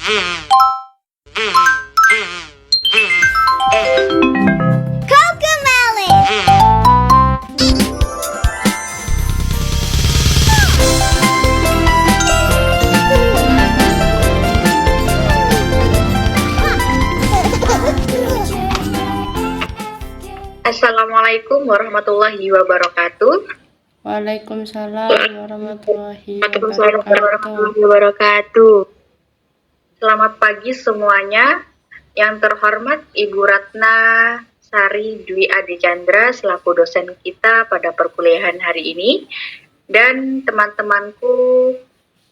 Assalamualaikum warahmatullahi wabarakatuh. Waalaikumsalam warahmatullahi Waalaikumsalam wabarakatuh. warahmatullahi wabarakatuh. Selamat pagi semuanya. Yang terhormat Ibu Ratna Sari Dwi Adi Chandra selaku dosen kita pada perkuliahan hari ini, dan teman-temanku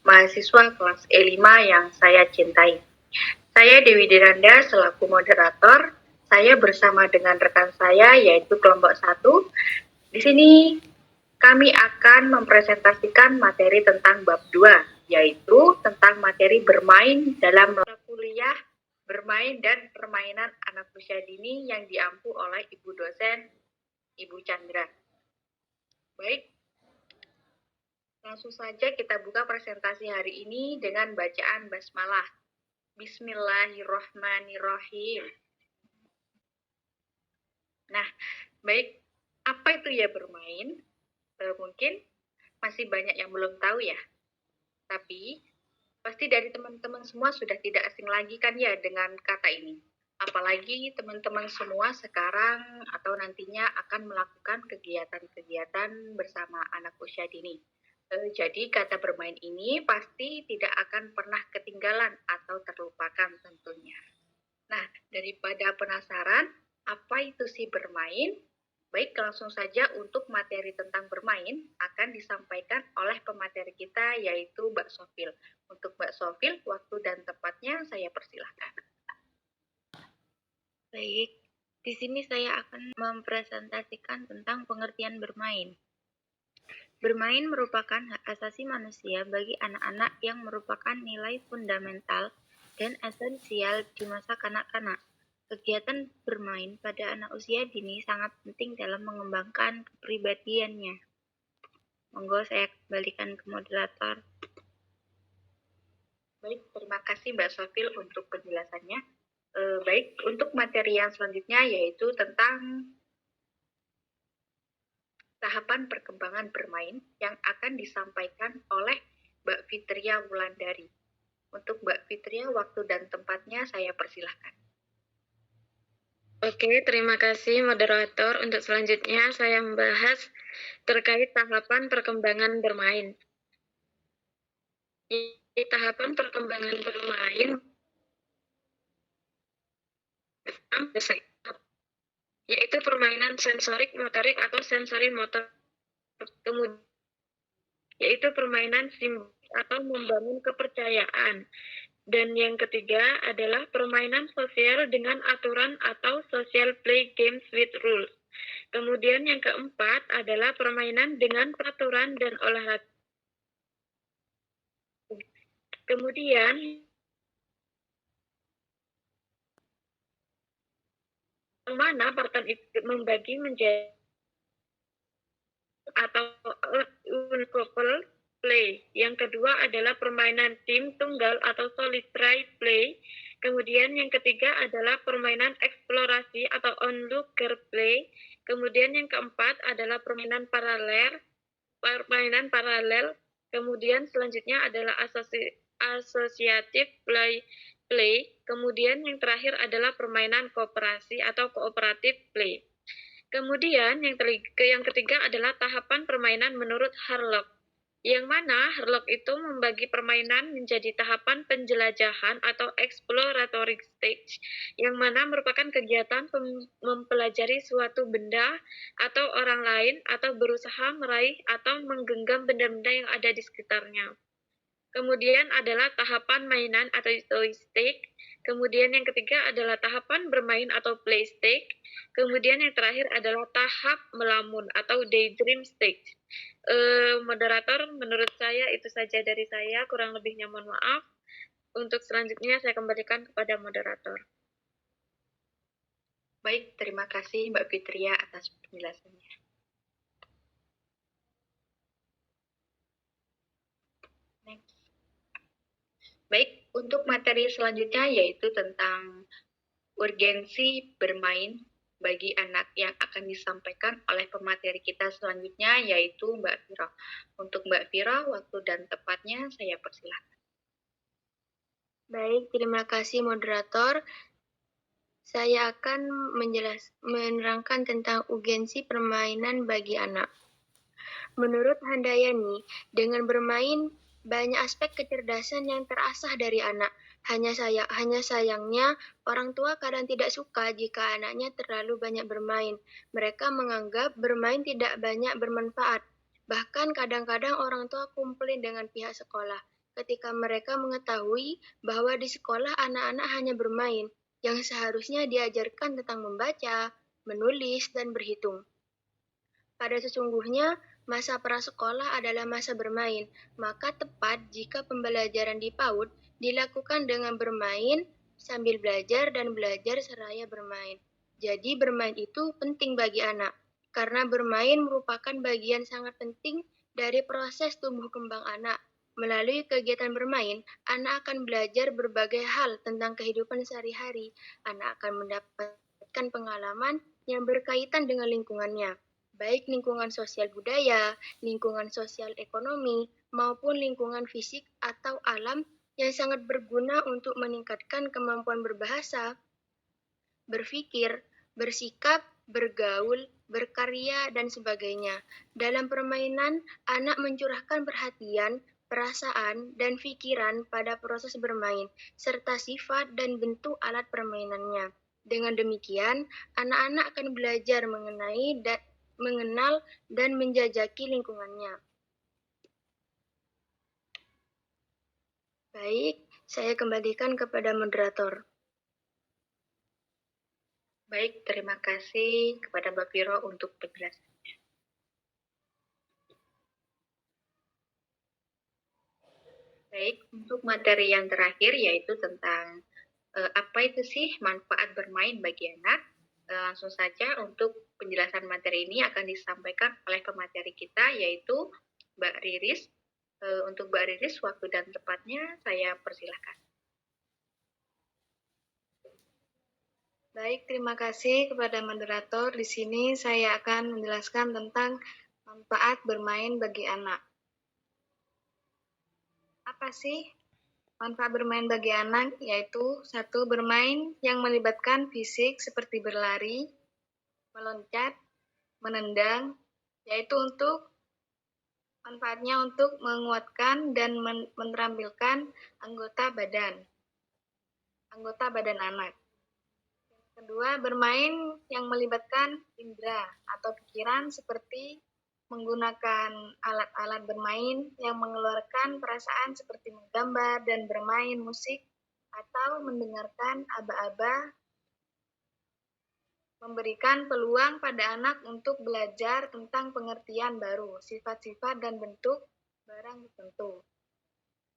mahasiswa kelas E5 yang saya cintai. Saya Dewi Diranda selaku moderator. Saya bersama dengan rekan saya yaitu kelompok 1. Di sini kami akan mempresentasikan materi tentang bab 2, yaitu tentang materi bermain dalam kuliah, bermain dan permainan anak usia dini yang diampu oleh Ibu dosen Ibu Chandra. Baik, langsung saja kita buka presentasi hari ini dengan bacaan basmalah. Bismillahirrohmanirrohim. Nah, baik, apa itu ya bermain? Mungkin masih banyak yang belum tahu ya. Tapi pasti dari teman-teman semua sudah tidak asing lagi kan ya dengan kata ini. Apalagi teman-teman semua sekarang atau nantinya akan melakukan kegiatan-kegiatan bersama anak usia dini. Jadi kata bermain ini pasti tidak akan pernah ketinggalan atau terlupakan tentunya. Nah, daripada penasaran apa itu sih bermain? Baik, langsung saja untuk materi tentang bermain akan disampaikan oleh pemateri kita yaitu Mbak Sofil. Untuk Mbak Sofil, waktu dan tempatnya saya persilahkan. Baik, di sini saya akan mempresentasikan tentang pengertian bermain. Bermain merupakan hak asasi manusia bagi anak-anak yang merupakan nilai fundamental dan esensial di masa kanak-kanak. Kegiatan bermain pada anak usia dini sangat penting dalam mengembangkan kepribadiannya. Monggo saya kembalikan ke moderator. Baik, terima kasih Mbak Sofil untuk penjelasannya. Baik, untuk materi yang selanjutnya yaitu tentang tahapan perkembangan bermain yang akan disampaikan oleh Mbak Fitria Wulandari. Untuk Mbak Fitria, waktu dan tempatnya saya persilahkan. Oke, terima kasih moderator. Untuk selanjutnya saya membahas terkait tahapan perkembangan bermain. Di tahapan perkembangan bermain, yaitu permainan sensorik motorik atau sensori motor, kemudian yaitu permainan simbolik atau membangun kepercayaan. Dan yang ketiga adalah permainan sosial dengan aturan atau social play games with rules. Kemudian yang keempat adalah permainan dengan peraturan dan olahraga. Kemudian yang mana partner itu membagi menjadi atau uncoupled play. Yang kedua adalah permainan tim tunggal atau solitary play. Kemudian yang ketiga adalah permainan eksplorasi atau onlooker play. Kemudian yang keempat adalah permainan paralel. Kemudian selanjutnya adalah associative play. Kemudian yang terakhir adalah permainan kooperasi atau cooperative play. Kemudian yang ketiga adalah tahapan permainan menurut Harlock, yang mana Harlock itu membagi permainan menjadi tahapan penjelajahan atau exploratory stage, yang mana merupakan kegiatan mempelajari suatu benda atau orang lain atau berusaha meraih atau menggenggam benda-benda yang ada di sekitarnya. Kemudian adalah tahapan mainan atau joystick. Kemudian yang ketiga adalah tahapan bermain atau play stage. Kemudian yang terakhir adalah tahap melamun atau daydream stage. Moderator, menurut saya itu saja dari saya. Kurang lebihnya mohon maaf. Untuk selanjutnya saya kembalikan kepada moderator. Baik, terima kasih Mbak Fitria atas penjelasannya. Next. Baik, Untuk materi selanjutnya yaitu tentang urgensi bermain bagi anak yang akan disampaikan oleh pemateri kita selanjutnya yaitu Mbak Vira. Untuk Mbak Vira, waktu dan tepatnya saya persilahkan. Baik, terima kasih moderator. Saya akan menerangkan tentang urgensi permainan bagi anak. Menurut Handayani, dengan bermain banyak aspek kecerdasan yang terasah dari anak. Hanya sayangnya, orang tua kadang tidak suka jika anaknya terlalu banyak bermain. Mereka menganggap bermain tidak banyak bermanfaat. Bahkan kadang-kadang orang tua komplain dengan pihak sekolah ketika mereka mengetahui bahwa di sekolah anak-anak hanya bermain, yang seharusnya diajarkan tentang membaca, menulis, dan berhitung. Pada sesungguhnya, masa prasekolah adalah masa bermain, maka tepat jika pembelajaran di PAUD dilakukan dengan bermain sambil belajar dan belajar seraya bermain. Jadi bermain itu penting bagi anak, karena bermain merupakan bagian sangat penting dari proses tumbuh kembang anak. Melalui kegiatan bermain, anak akan belajar berbagai hal tentang kehidupan sehari-hari. Anak akan mendapatkan pengalaman yang berkaitan dengan lingkungannya, baik lingkungan sosial budaya, lingkungan sosial ekonomi, maupun lingkungan fisik atau alam yang sangat berguna untuk meningkatkan kemampuan berbahasa, berpikir, bersikap, bergaul, berkarya, dan sebagainya. Dalam permainan, anak mencurahkan perhatian, perasaan, dan pikiran pada proses bermain, serta sifat dan bentuk alat permainannya. Dengan demikian, anak-anak akan belajar mengenal dan menjajaki lingkungannya. Baik, saya kembalikan kepada moderator. Baik, terima kasih kepada Mbak Viro untuk penjelasan. Baik, untuk materi yang terakhir yaitu tentang apa itu sih manfaat bermain bagi anak. Langsung saja untuk penjelasan materi ini akan disampaikan oleh pemateri kita yaitu Mbak Riris. Untuk Mbak Riris, waktu dan tepatnya saya persilahkan. Baik, terima kasih kepada moderator. Di sini saya akan menjelaskan tentang manfaat bermain bagi anak. Apa sih manfaat bermain bagi anak? Yaitu satu, bermain yang melibatkan fisik seperti berlari, meloncat, menendang, yaitu manfaatnya untuk menguatkan dan menterampilkan anggota badan anak. Kedua, bermain yang melibatkan indera atau pikiran seperti menggunakan alat-alat bermain yang mengeluarkan perasaan seperti menggambar dan bermain musik atau mendengarkan aba-aba, memberikan peluang pada anak untuk belajar tentang pengertian baru, sifat-sifat dan bentuk barang tertentu.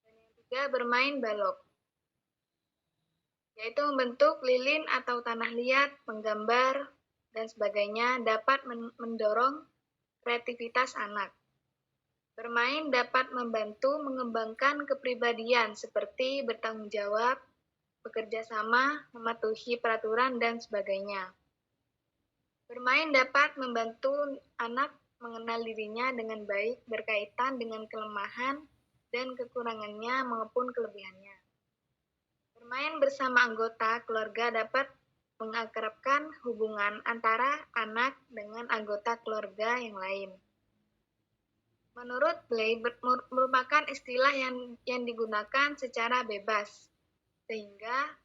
Dan yang ketiga, bermain balok, yaitu membentuk lilin atau tanah liat, menggambar, dan sebagainya dapat mendorong kreativitas anak. Bermain dapat membantu mengembangkan kepribadian seperti bertanggung jawab, bekerja sama, mematuhi peraturan, dan sebagainya. Bermain dapat membantu anak mengenal dirinya dengan baik berkaitan dengan kelemahan dan kekurangannya maupun kelebihannya. Bermain bersama anggota keluarga dapat mengakrabkan hubungan antara anak dengan anggota keluarga yang lain. Menurut Blay, merupakan istilah yang digunakan secara bebas, sehingga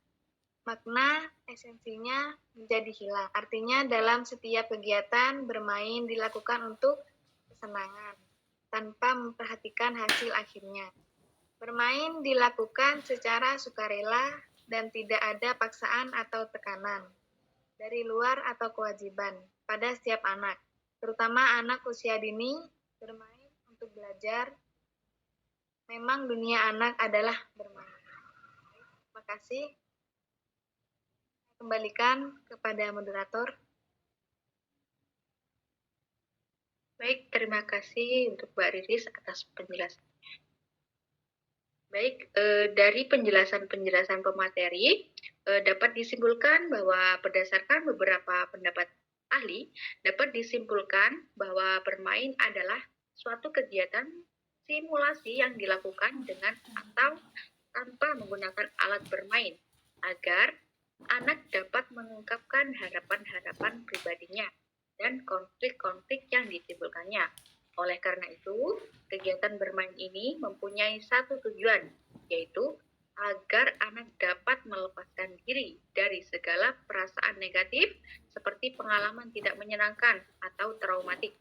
makna esensinya menjadi hilang. Artinya dalam setiap kegiatan bermain dilakukan untuk kesenangan, tanpa memperhatikan hasil akhirnya. Bermain dilakukan secara sukarela dan tidak ada paksaan atau tekanan dari luar atau kewajiban pada setiap anak, terutama anak usia dini. Bermain untuk belajar. Memang dunia anak adalah bermain. Terima kasih. Kembalikan kepada moderator. Baik, terima kasih untuk Mbak Riris atas penjelasan. Baik, dari penjelasan-penjelasan pemateri dapat disimpulkan bahwa berdasarkan beberapa pendapat ahli, dapat disimpulkan bahwa bermain adalah suatu kegiatan simulasi yang dilakukan dengan atau tanpa menggunakan alat bermain agar anak dapat mengungkapkan harapan-harapan pribadinya dan konflik-konflik yang ditimbulkannya. Oleh karena itu, kegiatan bermain ini mempunyai satu tujuan, yaitu agar anak dapat melepaskan diri dari segala perasaan negatif seperti pengalaman tidak menyenangkan atau traumatik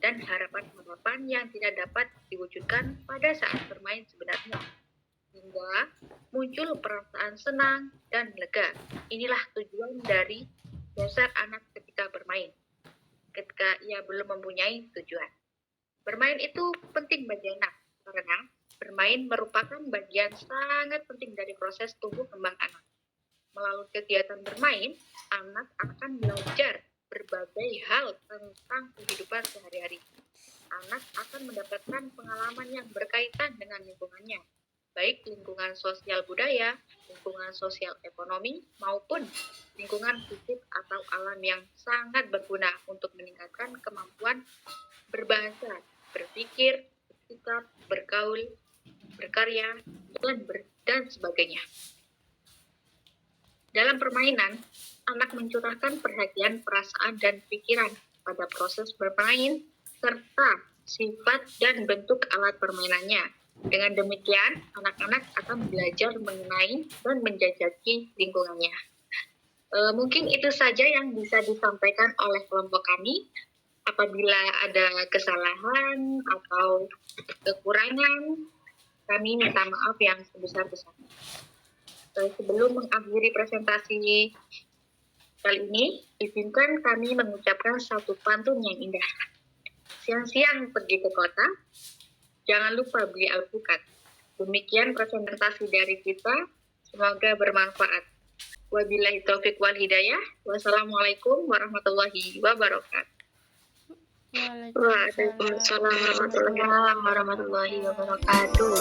dan harapan-harapan yang tidak dapat diwujudkan pada saat bermain sebenarnya, hingga muncul perasaan senang dan lega. Inilah tujuan dari dasar anak ketika bermain, ketika ia belum mempunyai tujuan. Bermain itu penting bagi anak, karena bermain merupakan bagian sangat penting dari proses tumbuh kembang anak. Melalui kegiatan bermain, anak akan belajar berbagai hal tentang kehidupan sehari-hari. Anak akan mendapatkan pengalaman yang berkaitan dengan lingkungannya, baik lingkungan sosial budaya, lingkungan sosial ekonomi, maupun lingkungan fisik atau alam yang sangat berguna untuk meningkatkan kemampuan berbahasa, berpikir, bersikap, bergaul, berkarya, dan sebagainya. Dalam permainan, anak mencurahkan perhatian, perasaan, dan pikiran pada proses bermain, serta sifat dan bentuk alat permainannya. Dengan demikian, anak-anak akan belajar mengenai dan menjajaki lingkungannya. Mungkin itu saja yang bisa disampaikan oleh kelompok kami. Apabila ada kesalahan atau kekurangan, kami minta maaf yang sebesar-besarnya. Sebelum mengakhiri presentasi kali ini, izinkan kami mengucapkan satu pantun yang indah. Siang-siang pergi ke kota, jangan lupa beli alpukat. Demikian presentasi dari kita, semoga bermanfaat. Wabillahi taufiq wal hidayah. Wassalamualaikum warahmatullahi wabarakatuh. Waalaikumsalam Waalaikumsalam warahmatullahi wabarakatuh.